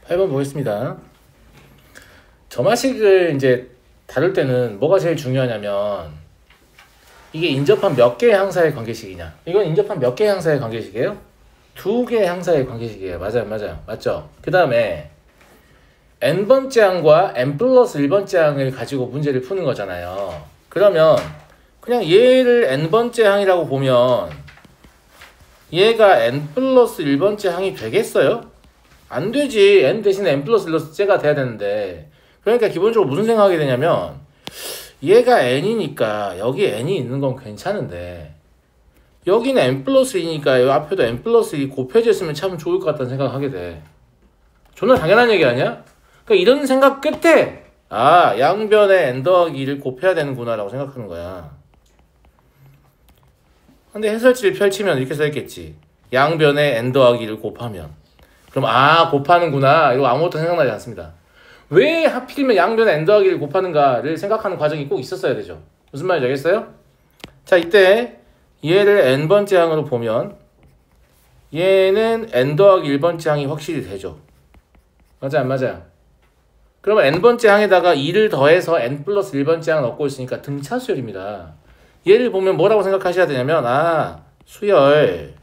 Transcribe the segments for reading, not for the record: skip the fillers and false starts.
8번 보겠습니다. 점화식을 이제 다룰 때는 뭐가 제일 중요하냐면 이게 인접한 몇 개의 항사의 관계식이냐. 이건 인접한 몇 개의 항사의 관계식이에요? 2개의 항사의 관계식이에요. 맞아요. 맞죠? 그 다음에 n번째 항과 n 플러스 1번째 항을 가지고 문제를 푸는 거잖아요. 그러면 그냥 얘를 n번째 항이라고 보면 얘가 n 플러스 1번째 항이 되겠어요? 안 되지. n 대신에 n 플러스 1째가 돼야 되는데, 그러니까 기본적으로 무슨 생각하게 되냐면 얘가 n이니까 여기 n이 있는 건 괜찮은데 여기는 n 플러스 2니까 여기 앞에도 n 플러스 2 곱해져 있으면 참 좋을 것 같다는 생각을 하게 돼. 존나 당연한 얘기 아니야? 그러니까 이런 생각 끝에 양변에 n 더하기 2를 곱해야 되는구나 라고 생각하는 거야. 근데 해설지를 펼치면 이렇게 써있겠지. 양변에 n 더하기 2를 곱하면. 그럼 곱하는구나 이거 아무것도 생각나지 않습니다. 왜 하필이면 양변에 n 더하기 1을 곱하는가를 생각하는 과정이 꼭 있었어야 되죠. 무슨 말인지 알겠어요? 자, 이때 얘를 n번째 항으로 보면 얘는 n 더하기 1번째 항이 확실히 되죠. 맞아요, 안 맞아요? 그러면 n번째 항에다가 2를 더해서 n 플러스 1번째 항을 얻고 있으니까 등차 수열입니다. 얘를 보면 뭐라고 생각하셔야 되냐면 수열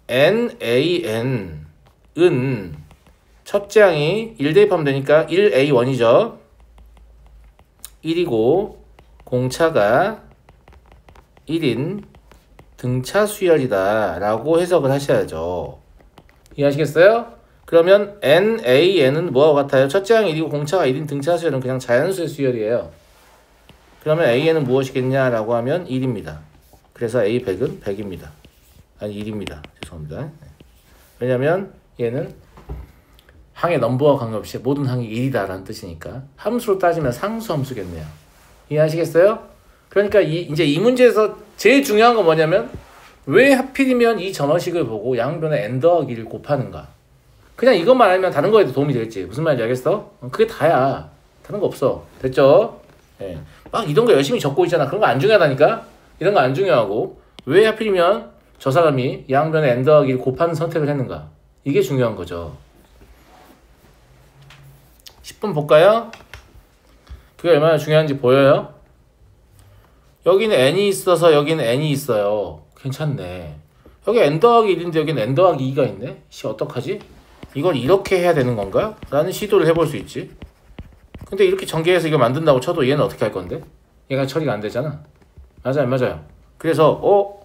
NAN은 첫째 항이 1 대입하면 되니까 1A1이죠. 1이고 공차가 1인 등차 수열이다 라고 해석을 하셔야죠. 이해하시겠어요? 그러면 NAN은 뭐하고 같아요? 첫째 항이 1이고 공차가 1인 등차 수열은 그냥 자연수의 수열이에요. 그러면 AN은 무엇이겠냐라고 하면 1입니다. 그래서 A100은 100입니다. 아니 1입니다. 죄송합니다. 왜냐면 얘는 항의 넘버와 관계없이 모든 항이 1이다 라는 뜻이니까 함수로 따지면 상수 함수겠네요. 이해하시겠어요? 그러니까 이제 이 문제에서 제일 중요한 건 뭐냐면 왜 하필이면 이 점화식을 보고 양변에 n 더하기 1을 곱하는가. 그냥 이것만 알면 다른 거에도 도움이 될지 무슨 말인지 알겠어? 그게 다야. 다른 거 없어. 됐죠? 예. 막 이런 거 열심히 적고 있잖아. 그런 거 안 중요하다니까? 이런 거 안 중요하고 왜 하필이면 저 사람이 양변에 n 더하기 1을 곱하는 선택을 했는가. 이게 중요한 거죠. 10분 볼까요? 그게 얼마나 중요한지 보여요? 여기는 n이 있어서 여기는 n이 있어요. 괜찮네. 여기 n 더하기 1인데 여기는 n 더하기 2가 있네? 어떡하지? 이걸 이렇게 해야 되는 건가? 라는 시도를 해볼 수 있지. 근데 이렇게 전개해서 이거 만든다고 쳐도 얘는 어떻게 할 건데? 얘가 처리가 안 되잖아. 맞아요. 그래서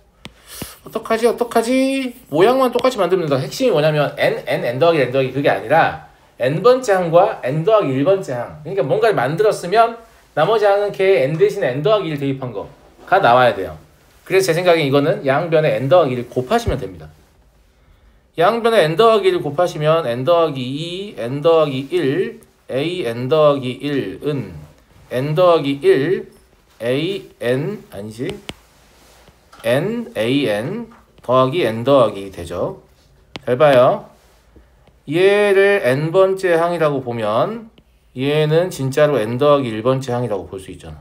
어떡하지? 모양만 똑같이 만들면 된다. 핵심이 뭐냐면 n 더하기 그게 아니라 n번째 항과 n 더하기 1번째 항. 그러니까 뭔가를 만들었으면 나머지 항은 걔 n 대신에 n 더하기 1 대입한 거가 나와야 돼요. 그래서 제 생각엔 이거는 양변에 n 더하기 1을 곱하시면 됩니다. 양변에 n 더하기 1을 곱하시면 n 더하기 2, n 더하기 1, a n 더하기 1은 n 더하기 1, a n 아니지? n a n 더하기 n 더하기 되죠. 잘 봐요. 얘를 n번째 항이라고 보면 얘는 진짜로 n 더하기 1번째 항이라고 볼 수 있잖아.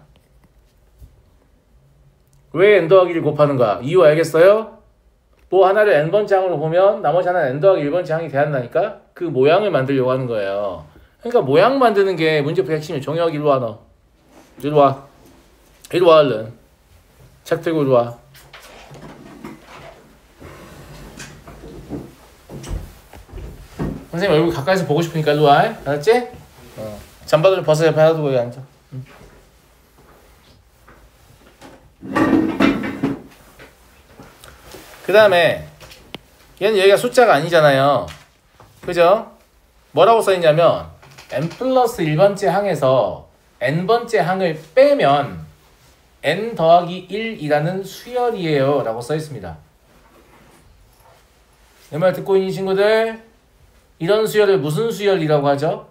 왜 n 더하기 1 곱하는가? 이유 알겠어요? 뭐 하나를 n번째 항으로 보면 나머지 하나는 n 더하기 1번째 항이 돼야 한다니까? 그 모양을 만들려고 하는 거예요. 그러니까 모양 만드는 게 문제풀이 핵심이에요. 정혁 이리 와 너. 이리 와 얼른. 책 들고 이리 와. 선생님 얼굴 가까이서 보고 싶으니까 이리 와. 알았지? 잠바도 좀 벗어. 옆에 하나 두고 여기 앉아. 그 다음에 얘는 여기가 숫자가 아니잖아요. 그죠? 뭐라고 써있냐면 n 플러스 1번째 항에서 n번째 항을 빼면 n 더하기 1이라는 수열이에요 라고 써있습니다. 내 말 듣고 있는 친구들, 이런 수열을 무슨 수열이라고 하죠?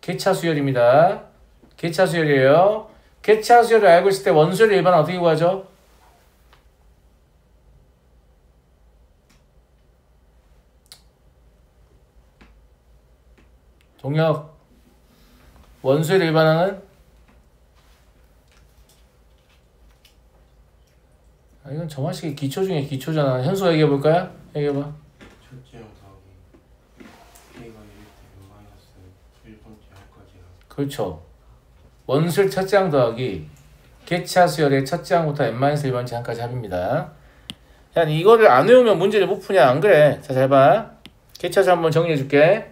개차 수열입니다. 개차 수열이에요. 개차 수열을 알고 있을 때 원수열 일반은 어떻게 구하죠? 동혁, 원수열 일반항은? 이건 점화식의 기초 중에 기초잖아. 현수가 얘기해볼까요? 얘기해봐. 첫째 항 더하기 그렇죠. 원수열 첫째 항 더하기 개차 수열의 첫째 항부터 n-1번째 항까지 합입니다. 야, 이거를 안 외우면 문제를 못 푸냐? 안 그래? 자, 잘 봐. 개차수 한번 정리해 줄게.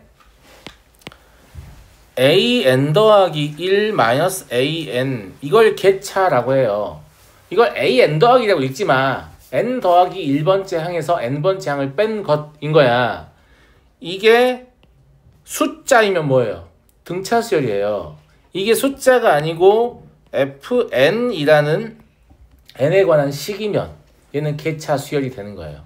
an 더하기 1 마이너스 an 이걸 개차라고 해요. 이걸 an 더하기라고 읽지 마. n 더하기 1번째 항에서 n번째 항을 뺀 것인 거야. 이게 숫자이면 뭐예요? 등차 수열이에요. 이게 숫자가 아니고 fn이라는 n에 관한 식이면 얘는 개차 수열이 되는 거예요.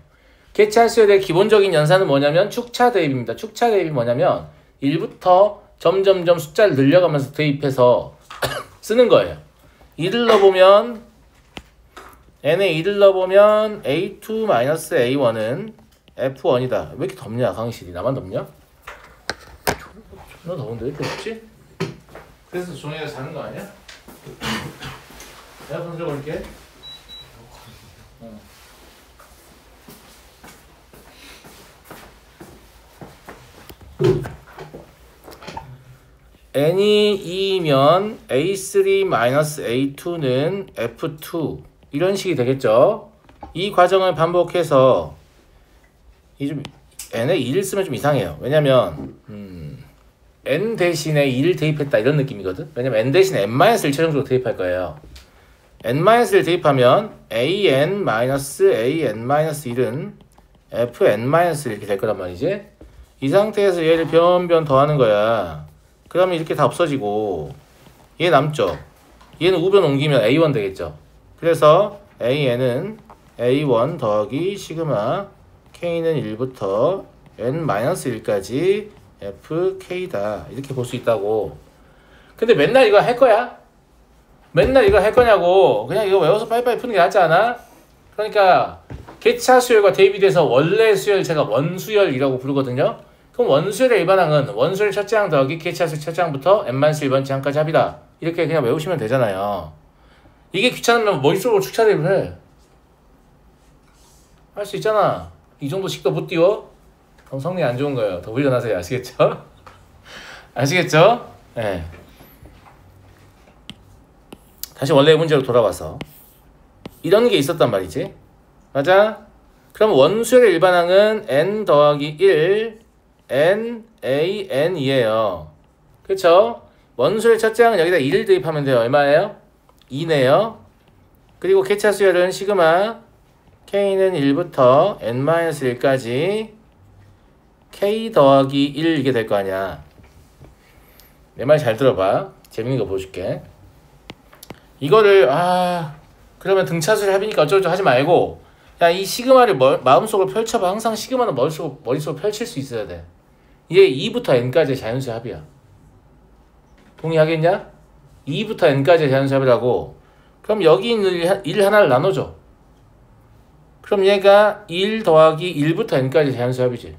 개차 수열의 기본적인 연산은 뭐냐면 축차 대입입니다. 축차 대입이 뭐냐면 1부터 점점점 숫자를 늘려가면서 대입해서 쓰는 거예요. 2를 넣어보면 n에 2를 넣어보면 a2-a1은 f1이다. 왜 이렇게 덥냐 강의실이. 나만 덥냐? 존나 더운데 왜 이렇게 덥지? 그래서 종이가 자는 거 아니야? 내가 손 들어볼게. n이 2면 a3-a2는 f2 이런 식이 되겠죠. 이 과정을 반복해서 좀 n에 2를 쓰면 좀 이상해요. 왜냐면 n 대신에 2를 대입했다 이런 느낌이거든. 왜냐면 n 대신에 n-을 최종적으로 대입할 거예요. n-를 대입하면 an-an-1은 fn- 이렇게 될 거란 말이지. 이 상태에서 얘를 변변 더하는 거야. 그러면 이렇게 다 없어지고 얘 남죠. 얘는 우변 옮기면 a1 되겠죠. 그래서 an은 a1 더하기 시그마 k는 1부터 n-1까지 fk다 이렇게 볼 수 있다고. 근데 맨날 이거 할 거야? 맨날 이거 할 거냐고. 그냥 이거 외워서 빨리빨리 푸는 게 낫지 않아? 그러니까 개차 수열과 대입이 돼서 원래 수열 제가 원수열이라고 부르거든요. 그럼 원수열의 일반항은 원수열 첫째 항 더하기 개차 수열 첫째 항부터 n-1번째 항까지 합이다. 이렇게 그냥 외우시면 되잖아요. 이게 귀찮으면 머릿속으로 축차 대입을 해. 할 수 있잖아. 이 정도씩도 못 띄워? 그럼 성능이 안 좋은 거예요. 더 훈련하세요. 아시겠죠? 아시겠죠? 네. 다시 원래의 문제로 돌아와서 이런 게 있었단 말이지. 맞아? 그럼 원수열의 일반항은 n 더하기 1 n a n이에요. 그렇죠? 원수열 첫째 항은 여기다 2를 대입하면 돼요. 얼마예요? 2네요. 그리고 개차 수열은 시그마 k는 1부터 n-1까지 k 더하기 1 이게 될 거 아니야. 내 말 잘 들어봐. 재밌는 거 보여줄게. 이거를 그러면 등차수열 합이니까 어쩌고저쩌고 하지 말고 야, 이 시그마를 마음속으로 펼쳐봐. 항상 시그마는 머릿속으로 펼칠 수 있어야 돼. 얘 2부터 n까지의 자연수의 합이야. 동의하겠냐? 2부터 n까지의 자연수의 합이라고. 그럼 여기 있는 1 하나를 나눠줘. 그럼 얘가 1 더하기 1부터 n까지 자연수의 합이지.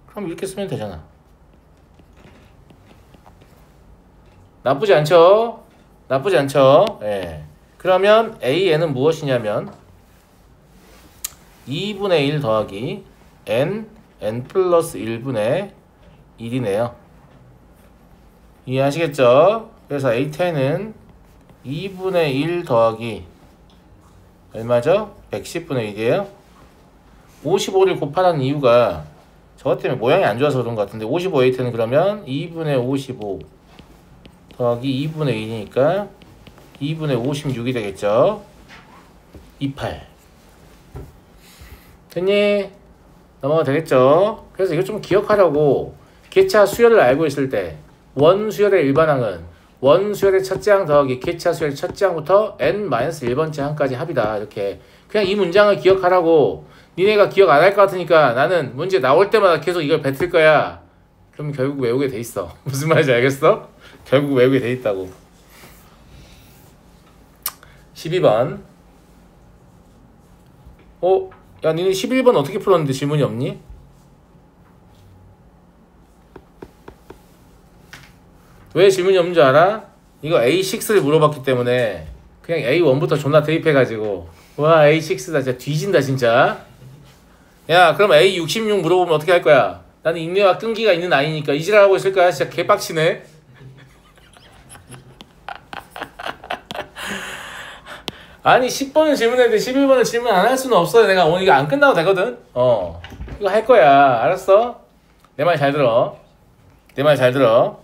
그럼 이렇게 쓰면 되잖아. 나쁘지 않죠? 나쁘지 않죠? 예. 그러면 AN은 무엇이냐면 2분의 1 더하기 n 플러스 1분의 1이네요. 이해하시겠죠? 그래서 A10은 2분의 1 더하기 얼마죠? 110분의 1이에요. 55를 곱하라는 이유가 저것 때문에 모양이 안 좋아서 그런 것 같은데 55A10은 그러면 2분의 55 더하기 2분의 2니까 2분의 56이 되겠죠. 28 됐니? 넘어가도 되겠죠. 그래서 이거 좀 기억하라고. 개차 수열을 알고 있을 때 원수열의 일반항은 원수열의 첫째 항 더하기 개차 수열의 첫째 항부터 n-1번째 항까지 합이다. 이렇게 그냥 이 문장을 기억하라고. 니네가 기억 안 할 것 같으니까 나는 문제 나올 때마다 계속 이걸 뱉을 거야. 그럼 결국 외우게 돼 있어. 무슨 말인지 알겠어? 결국 외우게 돼 있다고. 12번 야 니네 11번 어떻게 풀었는데 질문이 없니? 왜 질문이 없는 줄 알아? 이거 A6를 물어봤기 때문에 그냥 A1부터 존나 대입해가지고 와 A6다 진짜 뒤진다 진짜. 야 그럼 A66 물어보면 어떻게 할 거야? 나는 인내와 끈기가 있는 아이니까 이 지랄하고 있을 거야. 진짜 개빡치네. 아니 10번을 질문했는데 11번을 질문 안 할 수는 없어요. 내가 오늘 이거 안 끝나도 되거든. 이거 할 거야. 알았어? 내 말 잘 들어. 내 말 잘 들어.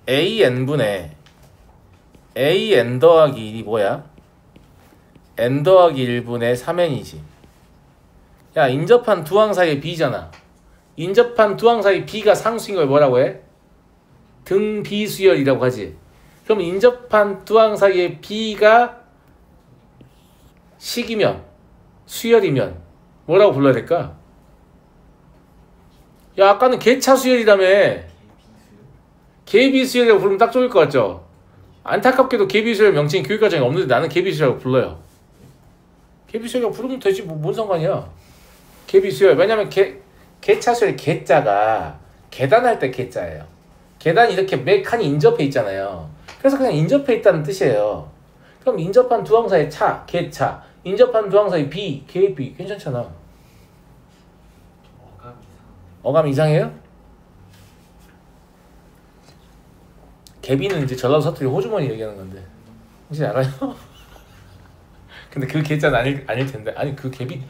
AN분의 AN 더하기 1이 뭐야? N 더하기 1분의 3N이지. 야, 인접한 두 항 사이의 B잖아. 인접한 두 항 사이 B가 상수인 걸 뭐라고 해? 등비수열이라고 하지. 그럼 인접한 두 항 사이의 B가 식이면, 수열이면 뭐라고 불러야 될까? 야, 아까는 개차수열이라며. 개비수열이라고 부르면 딱 좋을 것 같죠? 안타깝게도 개비수열 명칭이 교육과정에 없는데 나는 개비수열이라고 불러요. 개비수열이라고 부르면 되지, 뭔 상관이야. 개비수열. 왜냐면 개차수열 개자가 계단할 때 개자예요. 계단이 이렇게 몇 칸이 인접해 있잖아요. 그래서 그냥 인접해 있다는 뜻이에요. 그럼 인접한 두 항 사이의 차, 개차. 인접한 두 항 사이 B, 개비. 괜찮잖아. 어감 이상해요? 개비는 이제 전라도 사투리 호주머니 얘기하는 건데 혹시 알아요? 근데 그 개자는 아닐 텐데. 아니 그 개비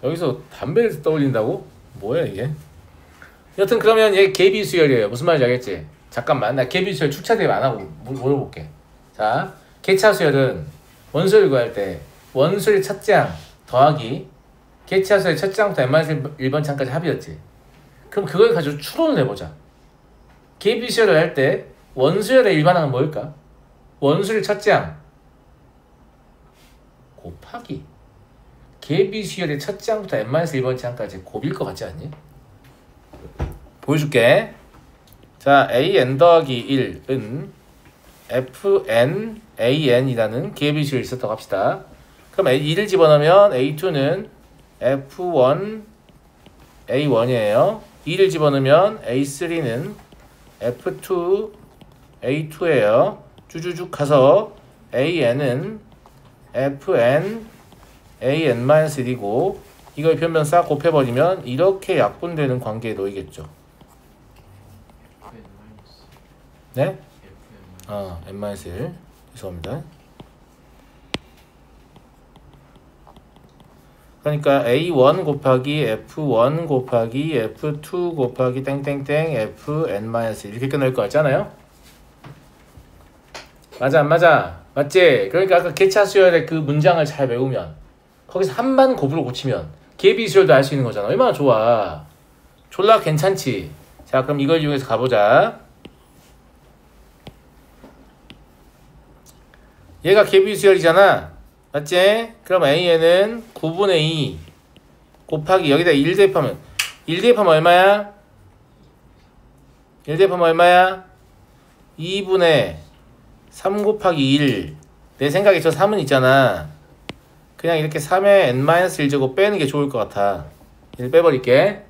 여기서 담배를 떠올린다고? 뭐야 이게? 여튼 그러면 얘 개비수열이에요. 무슨 말인지 알겠지? 잠깐만 나 개비수열 출차 대비 안 하고 물어볼게. 자, 개차수열은 원수를 구할 때 원수의 첫장 더하기 개차수열의 첫장부터 n-1번 창까지 합이었지. 그럼 그걸 가지고 추론을 해보자. 개비수열을 할 때 원수열의 일반항은 뭘까? 원수의 첫장 곱하기 개비수열의 첫장부터 n-1번 창까지 곱일 것 같지 않니? 보여줄게. 자, an 더하기 1은 fn an이라는 개비수열이 있었다고 합시다. 그럼 2를 집어넣으면 a2는 f1 a1이에요. 2를 집어넣으면 a3는 f2 a2예요. 쭉쭉쭉 가서 an은 fn an-1이고 이걸 변변 싹 곱해버리면 이렇게 약분되는 관계에 놓이겠죠. 네? n-1 죄송합니다. 그러니까 a1 곱하기 f1 곱하기 f2 곱하기 땡땡땡 fn-1 이렇게 끝날 거 같잖아요? 맞아 안 맞아? 맞지? 그러니까 아까 개차수열의 그 문장을 잘 외우면 거기서 한만 곱으로 고치면 개비수열도 알 수 있는 거잖아. 얼마나 좋아. 졸라 괜찮지? 자, 그럼 이걸 이용해서 가보자. 얘가 개비수열이잖아. 맞지? 그럼 AN은 9분의 2 곱하기 여기다 1 대입하면 1 대입하면 얼마야? 1 대입하면 얼마야? 2분의 3 곱하기 1. 내 생각에 저 3은 있잖아. 그냥 이렇게 3에 n-1제곱 빼는 게 좋을 것 같아. 1 빼버릴게.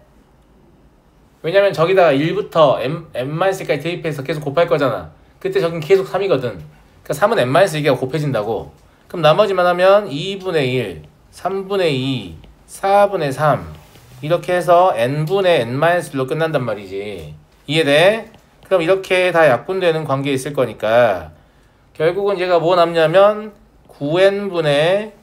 왜냐면 저기다가 1부터 n-1까지 대입해서 계속 곱할 거잖아. 그때 저긴 계속 3이거든. 그러니까 3은 n-1가 곱해진다고. 그럼 나머지만 하면 2분의 1, 3분의 2, 4분의 3 이렇게 해서 n분의 n-1로 끝난단 말이지. 이해돼? 그럼 이렇게 다 약분되는 관계에 있을 거니까 결국은 얘가 뭐 남냐면 9n분의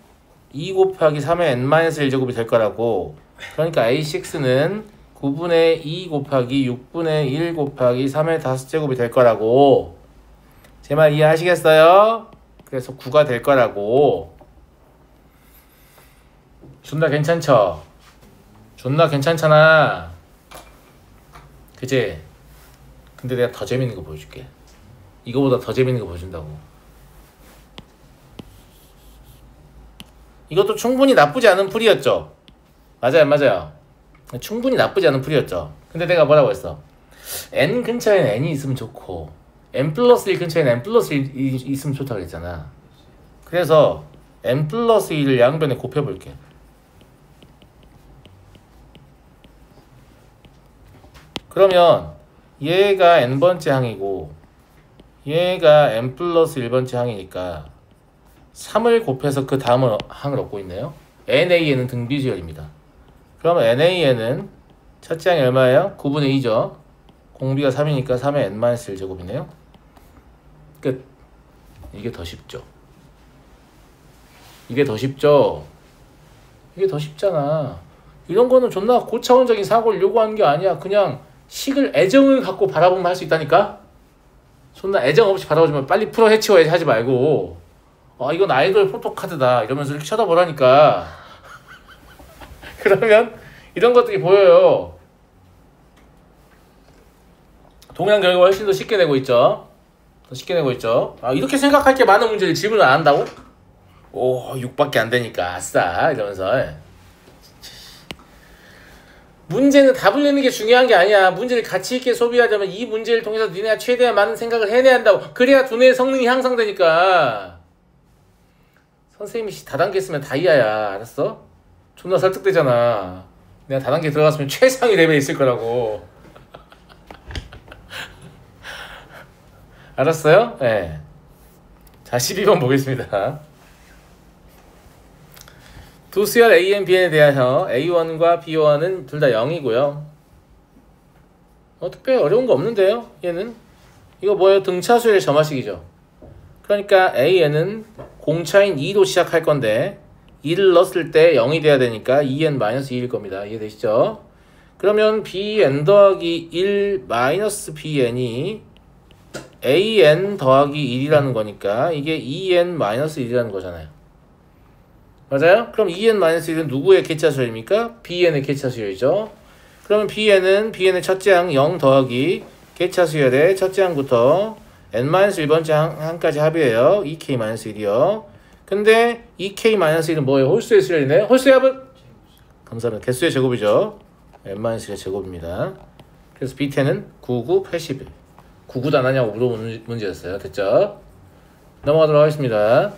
2 곱하기 3의 n-1제곱이 될 거라고. 그러니까 a6는 9분의 2 곱하기 6분의 1 곱하기 3의 5제곱이 될 거라고. 제 말 이해하시겠어요? 그래서 9가 될 거라고. 존나 괜찮죠? 존나 괜찮잖아. 그치? 근데 내가 더 재밌는 거 보여줄게. 이거보다 더 재밌는 거 보여준다고. 이것도 충분히 나쁘지 않은 풀이었죠? 맞아요, 맞아요. 충분히 나쁘지 않은 풀이었죠? 근데 내가 뭐라고 했어? n 근처에는 n이 있으면 좋고 n 플러스 1 근처에는 n 플러스 1이 있으면 좋다고 그랬잖아. 그래서 n 플러스 1을 양변에 곱해볼게. 그러면 얘가 n번째 항이고 얘가 n 플러스 1번째 항이니까 3을 곱해서 그 다음 항을 얻고 있네요. NAN은 등비수열입니다. 그러면 NAN은 첫째 항이 얼마예요? 9분의 2죠. 공비가 3이니까 3의 n-1제곱이네요. 끝. 이게 더 쉽죠. 이게 더 쉽죠. 이게 더 쉽잖아. 이런 거는 존나 고차원적인 사고를 요구하는 게 아니야. 그냥 식을 애정을 갖고 바라보면 할 수 있다니까. 존나 애정 없이 바라보지만 빨리 풀어 해치워야지 하지 말고, 이건 아이돌 포토카드다 이러면서 이렇게 쳐다보라니까. 그러면 이런 것들이 보여요. 동일한 결과 훨씬 더 쉽게 내고 있죠. 더 쉽게 내고 있죠. 이렇게 생각할 게 많은 문제를 질문을 안 한다고? 6밖에 안 되니까 아싸 이러면서. 문제는 답을 내는 게 중요한 게 아니야. 문제를 가치 있게 소비하자면 이 문제를 통해서 니네가 최대한 많은 생각을 해내야 한다고. 그래야 두뇌의 성능이 향상되니까. 선생님이 다단계 쓰면 다이아야. 알았어? 존나 설득되잖아. 내가 다단계 들어갔으면 최상위 레벨에 있을 거라고. 알았어요? 네. 자, 12번 보겠습니다. 두 수열 A, N, Bn에 대하여 A1과 B1은 둘 다 0이고요. 특별히 어려운 거 없는데요? 얘는 이거 뭐예요? 등차 수열의 점화식이죠. 그러니까 AN은 공차인 2로 시작할 건데 2를 넣었을 때 0이 돼야 되니까 2n-2일 겁니다. 이해되시죠? 그러면 bn 더하기 1 마이너스 bn이 an 더하기 1이라는 거니까 이게 2n-1이라는 거잖아요. 맞아요? 그럼 2n-1은 누구의 개차수열입니까? bn의 개차수열이죠. 그러면 bn의 첫째 항 0 더하기 개차수열의 첫째 항부터 n-1번째 항까지 합이에요. 2k-1이요. 근데 2k-1은 뭐예요? 홀수의 수열이네. 홀수의 합은? 감사합니다. 개수의 제곱이죠. n-1의 제곱입니다. 그래서 b10은 99, 81. 99도 안 하냐고 물어보는 문제였어요. 됐죠? 넘어가도록 하겠습니다.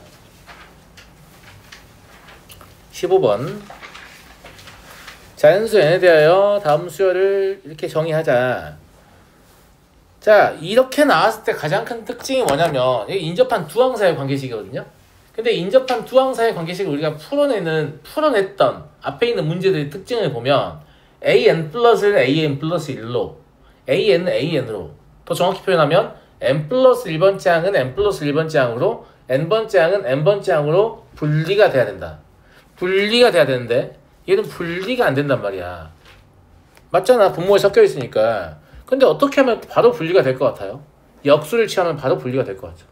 15번. 자연수 n에 대하여 다음 수열을 이렇게 정의하자. 자, 이렇게 나왔을 때 가장 큰 특징이 뭐냐면 이게 인접한 두 항사의 관계식이거든요. 근데 인접한 두 항사의 관계식을 우리가 풀어냈던 앞에 있는 문제들의 특징을 보면 an 플러스는 an 플러스 1로, an은 an으로, 더 정확히 표현하면 n 플러스 1번째 항은 n 플러스 1번째 항으로, n번째 항은 n번째 항으로 분리가 돼야 된다. 분리가 돼야 되는데 얘는 분리가 안 된단 말이야. 맞잖아. 분모에 섞여 있으니까. 근데 어떻게 하면 바로 분리가 될 것 같아요? 역수를 취하면 바로 분리가 될 것 같죠.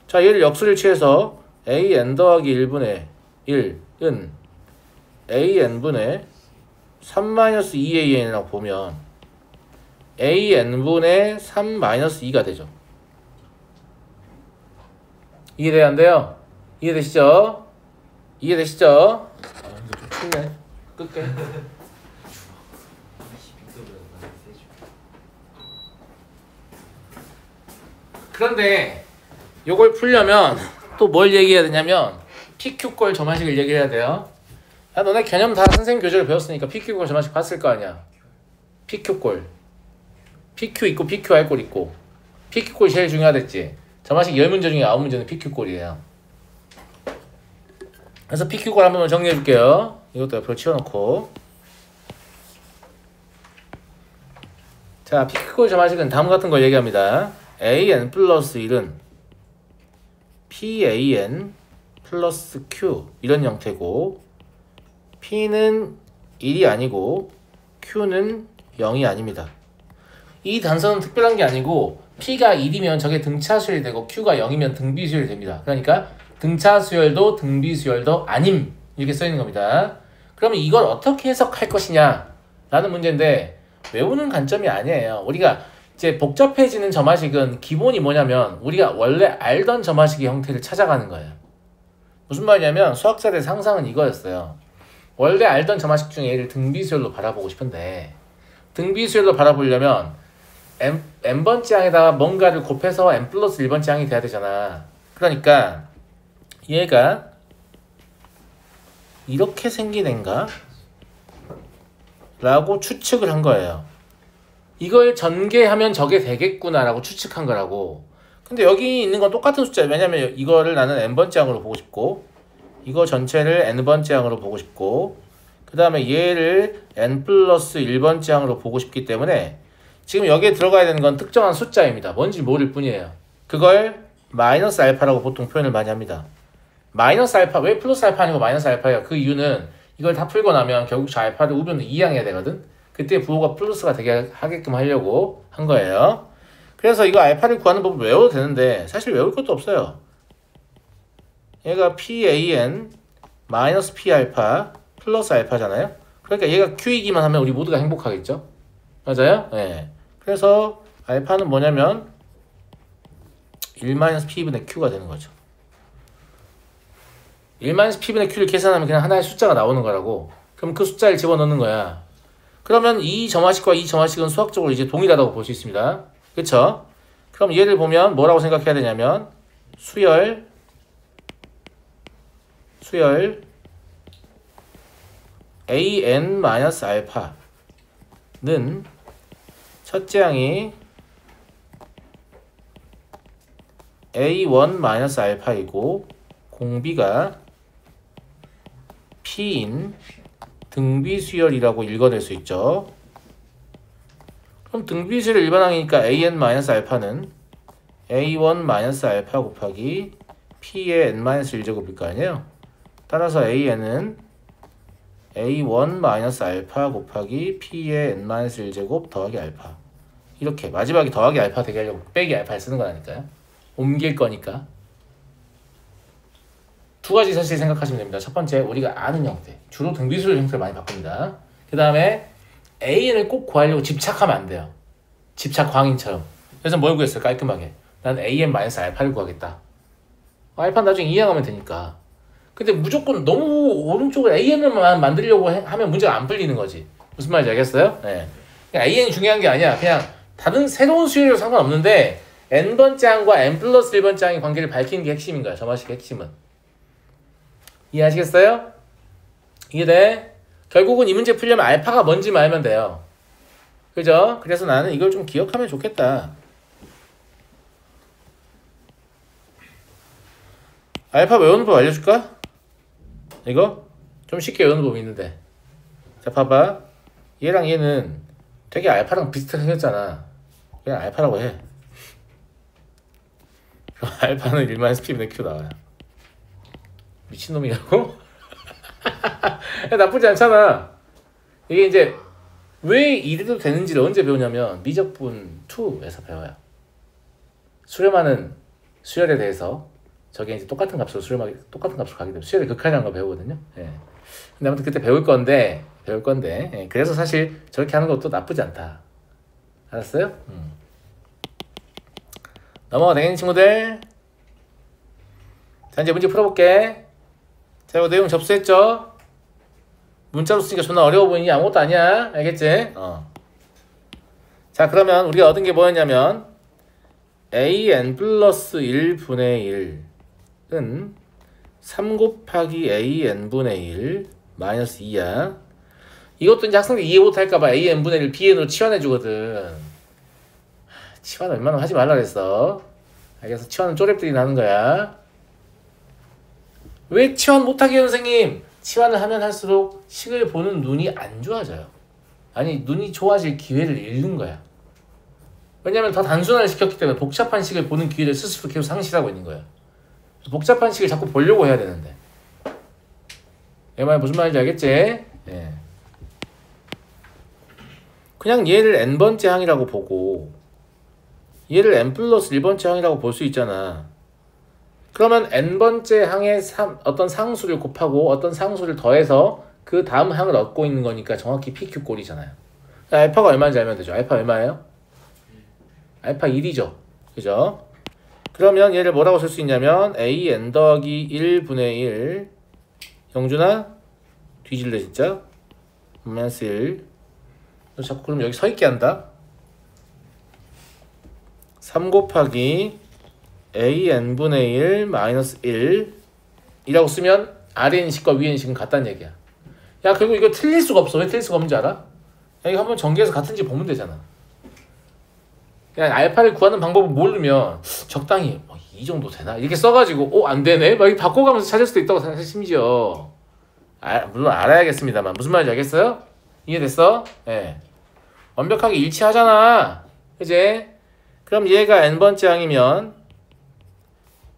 자, 얘를 역수를 취해서 an 더하기 1분의 1은 an분의 3-2an이라고 보면 an분의 3-2가 되죠. 이해돼야 안 돼요? 이해되시죠? 이해되시죠? 이거 좀 춥네. 끌게. 그런데 요걸 풀려면 또 뭘 얘기해야 되냐면 PQ꼴 점화식을 얘기해야 돼요. 너네 개념 다 선생님 교재를 배웠으니까 PQ꼴 점화식 봤을 거 아니야. PQ꼴. PQ 있고 PQR꼴 있고. PQ꼴이 제일 중요하댔지. 점화식 10문제 중에 9문제는 PQ꼴이에요. 그래서 PQ꼴 한번 정리해 줄게요. 이것도 옆으로 치워놓고. 자, PQ꼴 점화식은 다음 같은 걸 얘기합니다. an 플러스 1은 pan 플러스 q 이런 형태고 p는 1이 아니고 q는 0이 아닙니다. 이 단서는 특별한 게 아니고 p가 1이면 저게 등차수열이 되고 q가 0이면 등비수열이 됩니다. 그러니까 등차수열도 등비수열도 아님 이렇게 써있는 겁니다. 그러면 이걸 어떻게 해석할 것이냐 라는 문제인데 외우는 관점이 아니에요. 우리가 이제 복잡해지는 점화식은 기본이 뭐냐면 우리가 원래 알던 점화식의 형태를 찾아가는 거예요. 무슨 말이냐면 수학자들의 상상은 이거였어요. 원래 알던 점화식 중에 얘를 등비수열로 바라보고 싶은데 등비수열로 바라보려면 n번째 항에다가 뭔가를 곱해서 n 플러스 1번째 항이 돼야 되잖아. 그러니까 얘가 이렇게 생긴 앤가? 라고 추측을 한 거예요. 이걸 전개하면 저게 되겠구나 라고 추측한 거라고. 근데 여기 있는 건 똑같은 숫자예요. 왜냐면 이거를 나는 n번째 항으로 보고 싶고 이거 전체를 n번째 항으로 보고 싶고 그 그 다음에 얘를 n 플러스 1번째 항으로 보고 싶기 때문에 지금 여기에 들어가야 되는 건 특정한 숫자입니다. 뭔지 모를 뿐이에요. 그걸 마이너스 알파라고 보통 표현을 많이 합니다. 마이너스 알파, 왜 플러스 알파 아니고 마이너스 알파예요? 그 이유는 이걸 다 풀고 나면 결국 저 알파를 우변으로 이항해야 되거든? 그때 부호가 플러스가 되게 하게끔 하려고 한 거예요. 그래서 이거 알파를 구하는 법을 외워도 되는데 사실 외울 것도 없어요. 얘가 PAN 마이너스 P알파 플러스 알파잖아요. 그러니까 얘가 Q이기만 하면 우리 모두가 행복하겠죠? 맞아요? 네. 그래서 알파는 뭐냐면 1-P분의 Q가 되는 거죠. 1-P분의 Q를 계산하면 그냥 하나의 숫자가 나오는 거라고. 그럼 그 숫자를 집어넣는 거야. 그러면 이 점화식과 이 점화식은 수학적으로 이제 동일하다고 볼 수 있습니다. 그쵸? 그럼 얘를 보면 뭐라고 생각해야 되냐면 수열 an-알파는 첫째 항이 a1-알파이고 공비가 p인 등비수열이라고 읽어낼 수 있죠. 그럼 등비수열 일반항이니까 an-알파는 a1-알파 곱하기 p의 n-1제곱일 거 아니에요. 따라서 an은 a1-알파 곱하기 p의 n-1제곱 더하기 알파. 이렇게 마지막에 더하기 알파 되게 하려고 빼기 알파를 쓰는 거라니까요. 옮길 거니까. 두 가지 사실 생각하시면 됩니다. 첫 번째, 우리가 아는 형태. 주로 등비수열 형태를 많이 바꿉니다. 그 다음에 an을 꼭 구하려고 집착하면 안 돼요. 집착 광인처럼. 그래서 뭘 구했어요? 깔끔하게. 난 an-알파를 구하겠다. 알파 나중에 이항하면 되니까. 근데 무조건 너무 오른쪽에 an을만 만들려고 하면 문제가 안 풀리는 거지. 무슨 말인지 알겠어요? 네. an이 중요한 게 아니야. 그냥 다른 새로운 수열이랑 상관없는데 n번째 항과 n 플러스 1번째 항의 관계를 밝히는 게 핵심인 거야. 점화식의 핵심은. 이해하시겠어요? 이해돼? 결국은 이 문제 풀려면 알파가 뭔지만 알면 돼요. 그죠? 그래서 나는 이걸 좀 기억하면 좋겠다. 알파 외우는 법 알려줄까? 이거? 좀 쉽게 외우는 법이 있는데. 자, 봐봐. 얘랑 얘는 되게 알파랑 비슷하게 생겼잖아. 그냥 알파라고 해. 알파는 1-P분의 Q 나와요. 미친놈이라고? 나쁘지 않잖아. 이게 이제 왜 이래도 되는지를 언제 배우냐면 미적분 2에서 배워요. 수렴하는 수열에 대해서 저게 이제 똑같은 값으로 똑같은 값으로 가게 되면 수열의 극한이라는 거 배우거든요. 예. 근데 아무튼 그때 배울 건데 예. 그래서 사실 저렇게 하는 것도 나쁘지 않다. 알았어요? 넘어가 되겠니 친구들? 자, 이제 문제 풀어볼게. 자, 이거 내용 접수했죠? 문자로 쓰니까 존나 어려워 보이니? 아무것도 아니야. 알겠지? 자, 그러면 우리가 얻은 게 뭐였냐면 an 플러스 1분의 1은 3 곱하기 an분의 1 마이너스 2야. 이것도 이제 학생들 이해 못할까봐 an분의 1 bn으로 치환해주거든. 치환 웬만하면 하지 말라 그랬어. 알겠어? 치환은 쪼렙들이 나는 거야. 왜 치환 못하게 해요, 선생님? 치환을 하면 할수록 식을 보는 눈이 안 좋아져요. 아니, 눈이 좋아질 기회를 잃는 거야. 왜냐면 더 단순화를 시켰기 때문에 복잡한 식을 보는 기회를 스스로 계속 상실하고 있는 거야. 복잡한 식을 자꾸 보려고 해야 되는데. 내 말 무슨 말인지 알겠지? 예. 그냥 얘를 n번째 항이라고 보고 얘를 n 플러스 1번째 항이라고 볼 수 있잖아. 그러면 n번째 항에 어떤 상수를 곱하고 어떤 상수를 더해서 그 다음 항을 얻고 있는 거니까 정확히 PQ 꼴이잖아요. 알파가 얼마인지 알면 되죠. 알파 얼마예요? 알파 1이죠. 그죠? 그러면 얘를 뭐라고 쓸 수 있냐면 an 더하기 1분의 1 영준아 뒤질래 진짜 마이너스 1 너 자꾸 그럼 여기 서있게 한다. 3 곱하기 an분의 1 마이너스 1 이라고 쓰면 아래 인식과 위에 인식은 같다는 얘기야. 야, 그리고 이거 틀릴 수가 없어. 왜 틀릴 수가 없는지 알아? 야, 이거 한번 전개해서 같은지 보면 되잖아. 그냥 알파를 구하는 방법을 모르면 적당히 이 정도 되나? 이렇게 써가지고 안 되네? 막 이렇게 바꿔가면서 찾을 수도 있다고 생각해. 심지어 물론 알아야겠습니다만 무슨 말인지 알겠어요? 이해됐어? 예. 완벽하게 일치하잖아. 그지? 그럼 얘가 n번째 항이면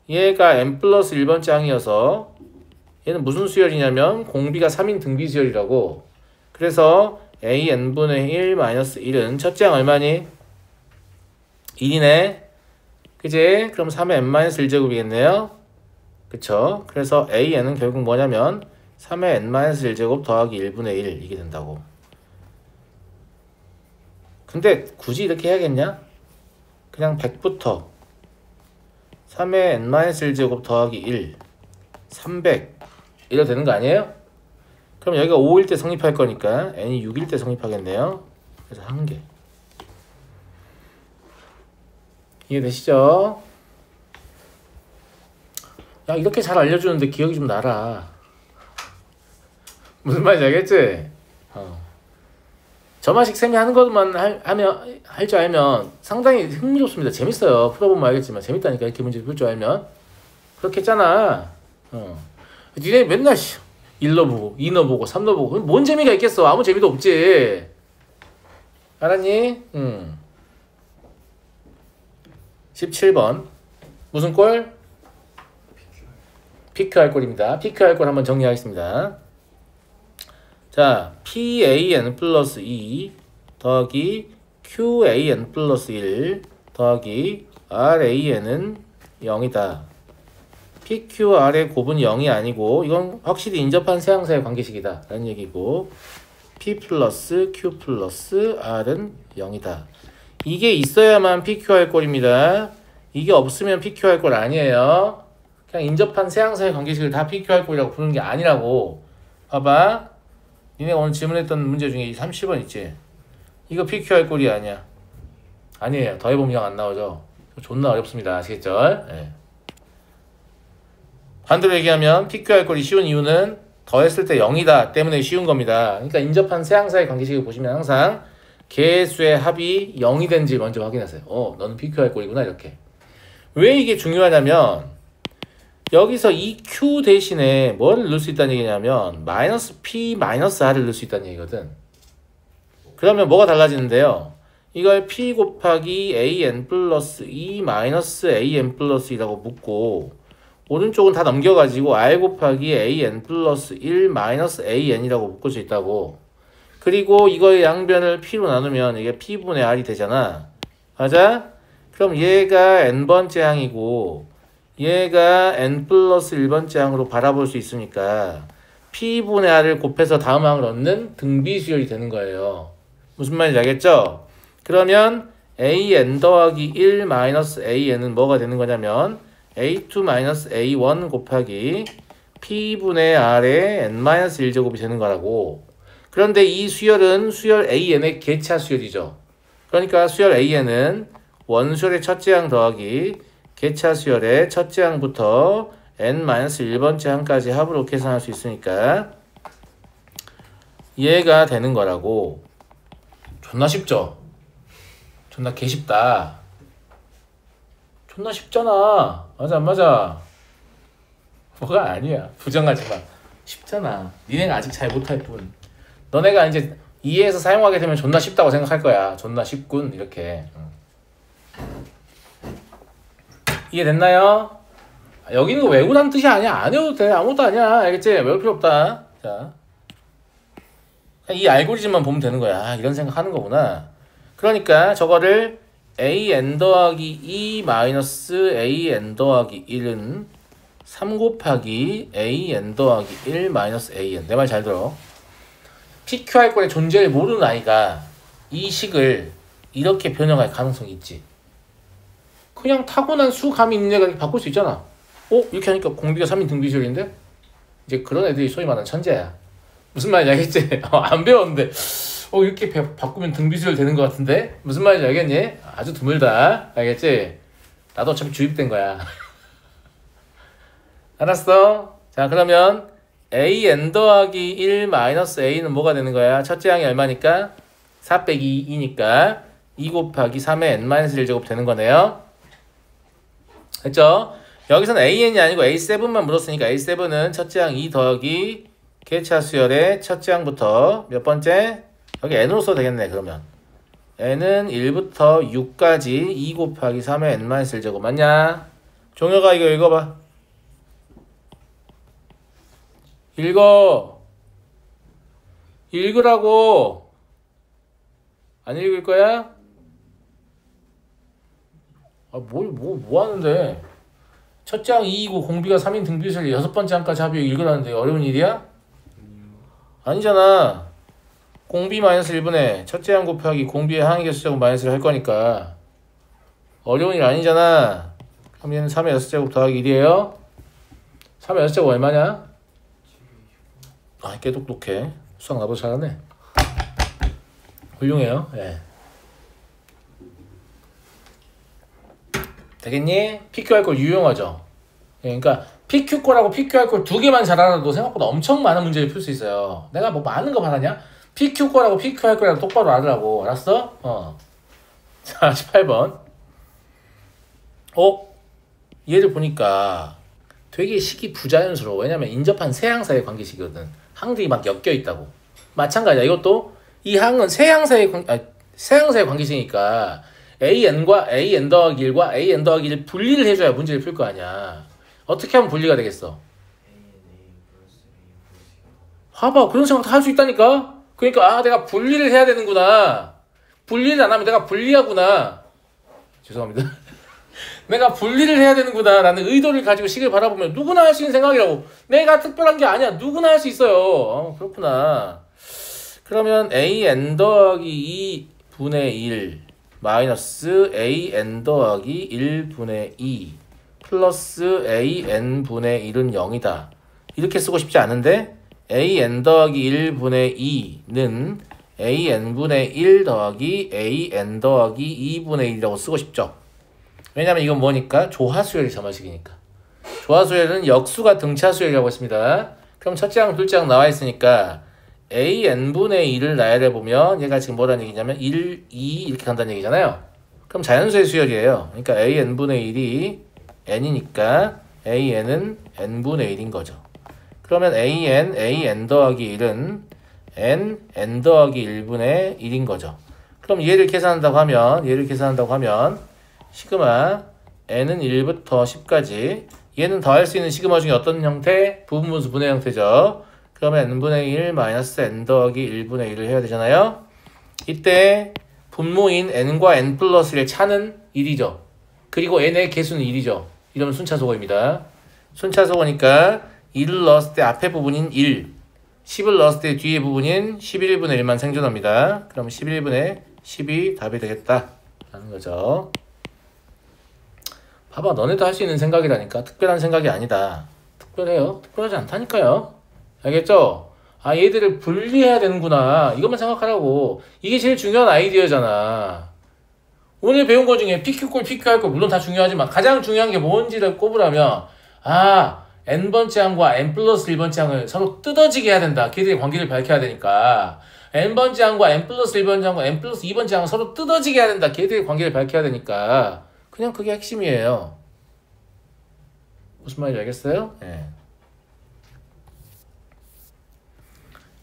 얘가 n 플러스 1번째 항이어서 얘는 무슨 수열이냐면 공비가 3인 등비 수열이라고. 그래서 a n분의 1 마이너스 1은 첫째 항 얼마니? 1이네. 그지? 그럼 3의 n 마이너스 1제곱이겠네요. 그쵸? 그래서 a n은 결국 뭐냐면 3의 n 마이너스 1제곱 더하기 1분의 1 이게 된다고. 근데 굳이 이렇게 해야겠냐? 그냥 100부터 3의 n-1제곱 더하기 1 300 이래도 되는 거 아니에요? 그럼 여기가 5일 때 성립할 거니까 n이 6일 때 성립하겠네요. 그래서 1개. 이해되시죠? 야, 이렇게 잘 알려주는데 기억이 좀 나라. 무슨 말인지 알겠지? 저마식 쌤이 하는 것만 할 줄 알면 상당히 흥미롭습니다. 재밌어요. 풀어보면 알겠지만 재밌다니까. 이렇게 문제 풀 줄 알면. 그렇게 했잖아. 니네 맨날 1너 보고 2너 보고 3너 보고 뭔 재미가 있겠어. 아무 재미도 없지. 알았니? 17번 무슨 꼴? PQR 꼴입니다. PQR 꼴 한번 정리하겠습니다. 자, PAN 플러스 2 더하기 QAN 플러스 1 더하기 RAN은 0이다. PQR의 곱은 0이 아니고 이건 확실히 인접한 세항사의 관계식이다 라는 얘기고 P 플러스 Q 플러스 R은 0이다. 이게 있어야만 PQR 꼴입니다. 이게 없으면 PQR 꼴 아니에요. 그냥 인접한 세항사의 관계식을 다 PQR 꼴이라고 부르는 게 아니라고. 봐봐. 니네가 오늘 질문했던 문제 중에 30번 있지? 이거 PQR 꼴이 아니야. 아니에요. 더해보면 0 안 나오죠? 존나 어렵습니다. 아시겠죠? 네. 반대로 얘기하면 PQR 꼴이 쉬운 이유는 더했을 때 0이다 때문에 쉬운 겁니다. 그러니까 인접한 세항사의 관계식을 보시면 항상 개수의 합이 0이 된지 먼저 확인하세요. 너는 PQR 꼴이구나 이렇게. 왜 이게 중요하냐면 여기서 이 Q 대신에 뭐를 넣을 수 있다는 얘기냐면 마이너스 P 마이너스 R을 넣을 수 있다는 얘기거든. 그러면 뭐가 달라지는데요? 이걸 P 곱하기 AN 플러스 2 마이너스 AN 플러스 2라고 묶고 오른쪽은 다 넘겨가지고 R 곱하기 AN 플러스 1 마이너스 AN이라고 묶을 수 있다고. 그리고 이거의 양변을 P로 나누면 이게 P분의 R이 되잖아. 맞아? 그럼 얘가 N번째 항이고 얘가 n 플러스 1번째 항으로 바라볼 수 있으니까 P분의 R을 곱해서 다음 항을 얻는 등비수열이 되는 거예요. 무슨 말인지 알겠죠? 그러면 an 더하기 1 마이너스 an은 뭐가 되는 거냐면 a2 마이너스 a1 곱하기 P분의 R의 n-1제곱이 되는 거라고. 그런데 이 수열은 수열 an의 개차 수열이죠. 그러니까 수열 an은 원수열의 첫째 항 더하기 개차 수열의 첫째 항부터 n-1번째 항까지 합으로 계산할 수 있으니까 얘가 되는 거라고. 존나 쉽죠? 존나 개쉽다. 존나 쉽잖아. 맞아 안 맞아? 뭐가 아니야. 부정하지 마. 쉽잖아. 니네가 아직 잘 못할 뿐. 너네가 이제 이해해서 사용하게 되면 존나 쉽다고 생각할 거야. 존나 쉽군 이렇게. 이해됐나요? 여기는 거 외우라는 뜻이 아니야. 안 외워도 돼. 아무것도 아니야. 알겠지? 외울 필요 없다. 자, 이 알고리즘만 보면 되는 거야. 이런 생각 하는 거구나. 그러니까 저거를 an 더하기 2 마이너스 an 더하기 1은 3 곱하기 an 더하기 1 마이너스 an. 내 말 잘 들어. PQR권의 존재를 모르는 아이가 이 식을 이렇게 변형할 가능성이 있지. 그냥 타고난 수감이 있는 애가 이렇게 바꿀 수 있잖아. 이렇게 하니까 공비가 3인 등비수열인데? 이제 그런 애들이 소위 말하는 천재야. 무슨 말인지 알겠지? 안 배웠는데 이렇게 바꾸면 등비수열 되는 것 같은데? 무슨 말인지 알겠니? 아주 드물다. 알겠지? 나도 어차피 주입된 거야. 알았어? 자, 그러면 an 더하기 1 마이너스 a는 뭐가 되는 거야? 첫째 항이 얼마니까? 4 빼기 2니까 2 곱하기 3의 n-1제곱 되는 거네요. 됐죠? 여기서는 an이 아니고 a7만 물었으니까 a7은 첫째 항 2 더하기 개차 수열의 첫째 항부터 몇 번째? 여기 n으로 써도 되겠네 그러면. n은 1부터 6까지 2 곱하기 3의 n-1제곱 맞냐? 종혁아 이거 읽어봐. 읽으라고. 안 읽을 거야? 아, 뭐 하는데? 첫째 항 2이고 공비가 3인 등비수열 여섯 번째 항까지 합이 읽으라는데 어려운 일이야? 아니잖아. 공비 마이너스 1분의 첫째 항 곱하기 공비의 항의 개수제곱 마이너스를 할 거니까 어려운 일 아니잖아. 그럼 얘는 3의 6제곱 더하기 1이에요. 3의 6제곱 얼마냐? 아, 꽤 똑똑해. 수학 나보다 잘하네. 훌륭해요. 예. 되겠니? PQ 할 걸 유용하죠. 예, 그러니까 PQ 거라고 PQ 할 걸 두 개만 잘 알아도 생각보다 엄청 많은 문제를 풀 수 있어요. 내가 뭐 많은 거 바라냐? PQ 거라고 PQ 할 거라고 똑바로 알으라고. 알았어? 자, 18번. 얘를 보니까 되게 식이 부자연스러워. 왜냐면 인접한 세 항 사이의 관계식이거든. 항들이 막 엮여 있다고. 마찬가지야. 이것도 이 항은 세 항 사이의 관계식이니까 AN과 AN 더하기 1과 AN 더하기 1을 분리를 해줘야 문제를 풀 거 아니야. 어떻게 하면 분리가 되겠어? 봐봐. 그런 생각도 할 수 있다니까? 그러니까 내가 분리를 해야 되는구나. 분리를 안 하면 내가 불리하구나. 죄송합니다. 내가 분리를 해야 되는구나 라는 의도를 가지고 식을 바라보면 누구나 할 수 있는 생각이라고. 내가 특별한 게 아니야. 누구나 할 수 있어요. 그렇구나. 그러면 AN 더하기 2분의 1 마이너스 AN 더하기 1분의 2 플러스 AN분의 1은 0이다. 이렇게 쓰고 싶지 않은데 AN 더하기 1분의 2는 AN분의 1 더하기 AN 더하기 2분의 1이라고 쓰고 싶죠. 왜냐면 이건 뭐니까? 조화수열이 점화식이니까. 조화수열은 역수가 등차수열이라고 했습니다. 그럼 첫째 항, 둘째 항 나와 있으니까 AN분의 1을 나열해 보면 얘가 지금 뭐라는 얘기냐면 1, 2 이렇게 간다는 얘기잖아요. 그럼 자연수의 수열이에요. 그러니까 AN분의 1이 n이니까 AN은 n분의 1인 거죠. 그러면 AN 더하기 1은 n 더하기 1분의 1인 거죠. 그럼 얘를 계산한다고 하면 시그마 n은 1부터 10까지 얘는 더할 수 있는 시그마 중에 어떤 형태? 부분분수 분해 형태죠. 그러면 n분의 1 마이너스 n 더하기 1분의 1을 해야 되잖아요. 이때 분모인 n과 n 플러스 1의 차는 1이죠. 그리고 n의 개수는 1이죠. 이러면 순차소거입니다. 순차소거니까 1을 넣었을 때 앞에 부분인 1, 10을 넣었을 때 뒤에 부분인 11분의 1만 생존합니다. 그럼 11분의 10이 답이 되겠다 라는 거죠. 봐봐, 너네도 할 수 있는 생각이라니까. 특별한 생각이 아니다. 특별해요? 특별하지 않다니까요. 알겠죠? 얘들을 분리해야 되는구나. 이것만 생각하라고. 이게 제일 중요한 아이디어잖아. 오늘 배운 거 중에 PQ꼴, PQ 할 거 물론 다 중요하지만 가장 중요한 게 뭔지를 꼽으라면 n번째 항과 n 플러스 1번째 항을 서로 뜯어지게 해야 된다. 걔들의 관계를 밝혀야 되니까 n번째 항과 n 플러스 1번째 항과 n 플러스 2번째 항을 서로 뜯어지게 해야 된다. 걔들의 관계를 밝혀야 되니까 그냥 그게 핵심이에요. 무슨 말인지 알겠어요? 네.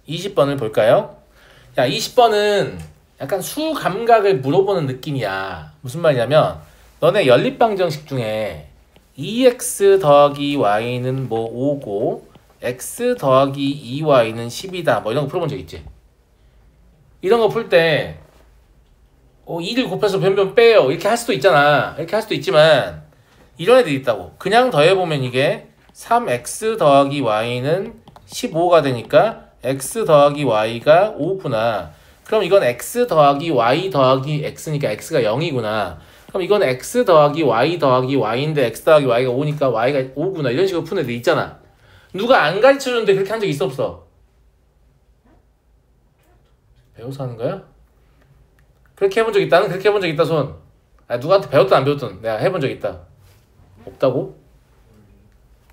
20번을 볼까요? 야, 20번은 약간 수 감각을 물어보는 느낌이야. 무슨 말이냐면 너네 연립방정식 중에 2x 더하기 y는 뭐 5고 x 더하기 2y는 10이다 뭐 이런 거 풀어본 적 있지? 이런 거 풀 때 2를 곱해서 변변 빼요 이렇게 할 수도 있잖아. 이렇게 할 수도 있지만 이런 애들이 있다고. 그냥 더해보면 이게 3x 더하기 y는 15가 되니까 x 더하기 y가 5구나. 그럼 이건 x 더하기 y 더하기 x니까 x가 0이구나. 그럼 이건 x 더하기 y 더하기 y인데 x 더하기 y가 5니까 y가 5구나. 이런 식으로 푸는 애들 있잖아. 누가 안 가르쳐줬는데 그렇게 한 적 있어 없어? 배워서 하는 거야? 그렇게 해본 적 있다는? 그렇게 해본 적 있다 손. 누구한테 배웠든 안 배웠든 내가 해본 적 있다. 없다고?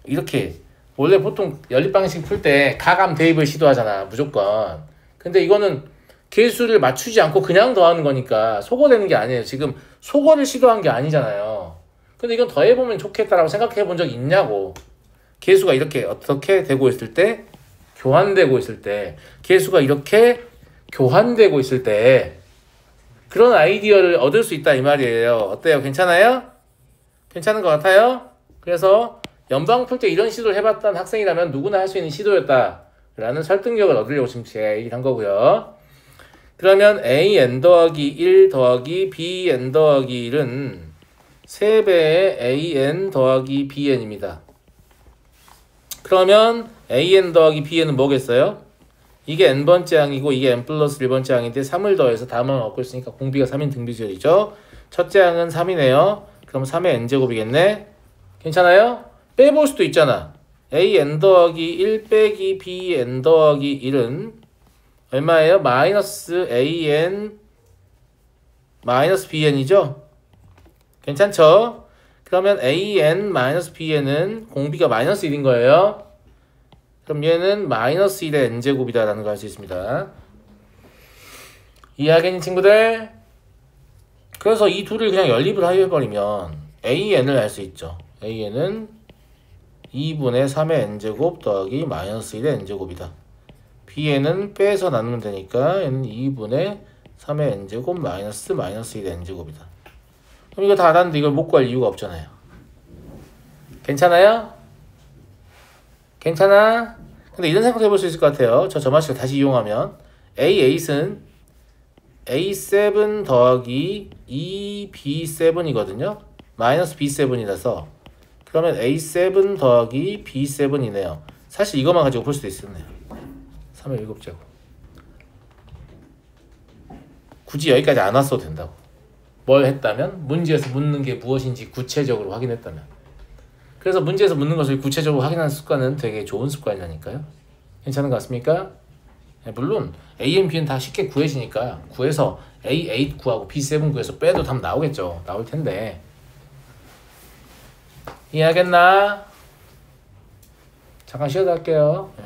이렇게 원래 보통 연립방식 풀 때 가감 대입을 시도하잖아 무조건. 근데 이거는 개수를 맞추지 않고 그냥 더하는 거니까 소거되는 게 아니에요. 지금 소거를 시도한 게 아니잖아요. 근데 이건 더해보면 좋겠다라고 생각해 본 적 있냐고. 개수가 이렇게 어떻게 되고 있을 때 교환되고 있을 때, 개수가 이렇게 교환되고 있을 때 그런 아이디어를 얻을 수 있다 이 말이에요. 어때요? 괜찮아요? 괜찮은 것 같아요? 그래서 연방 풀 때 이런 시도를 해봤던 학생이라면 누구나 할 수 있는 시도였다 라는 설득력을 얻으려고 지금 제가 얘기를 한 거고요. 그러면 an 더하기 1 더하기 bn 더하기 1은 3배의 an 더하기 bn입니다. 그러면 an 더하기 bn은 뭐겠어요? 이게 n번째 항이고 이게 n 플러스 1번째 항인데 3을 더해서 다음은 얻고 있으니까 공비가 3인 등비수열이죠. 첫째 항은 3이네요. 그럼 3의 n제곱이겠네. 괜찮아요? 빼볼 수도 있잖아. an 더하기 1 빼기 bn 더하기 1은 얼마예요? 마이너스 an 마이너스 bn이죠? 괜찮죠? 그러면 an 마이너스 bn은 공비가 마이너스 1인 거예요. 그럼 얘는 마이너스 1의 n제곱이다 라는 걸 알 수 있습니다. 이해하겠니 친구들? 그래서 이 둘을 그냥 연립을 해버리면 an을 알 수 있죠. an은 2분의 3의 n제곱 더하기 마이너스 1의 n제곱이다. bn은 빼서 나누면 되니까 얘는 2분의 3의 n제곱 마이너스 1의 n제곱이다. 그럼 이거 다 알았는데 이걸 못 구할 이유가 없잖아요. 괜찮아요? 괜찮아? 근데 이런 생각도 해볼 수 있을 것 같아요. 저 점화식을 다시 이용하면 A8은 A7 더하기 2B7이거든요. 마이너스 B7이라서 그러면 A7 더하기 B7이네요. 사실 이것만 가지고 풀 수도 있었네요. 3의 7제곱. 굳이 여기까지 안 왔어도 된다고. 뭘 했다면? 문제에서 묻는 게 무엇인지 구체적으로 확인했다면. 그래서 문제에서 묻는 것을 구체적으로 확인하는 습관은 되게 좋은 습관이라니까요. 괜찮은 것 같습니까? 네, 물론 A, B는 다 쉽게 구해지니까 구해서 A8 구하고 B7 구해서 빼도 답 나오겠죠. 나올 텐데. 이해하겠나? 잠깐 쉬어도 할게요. 네.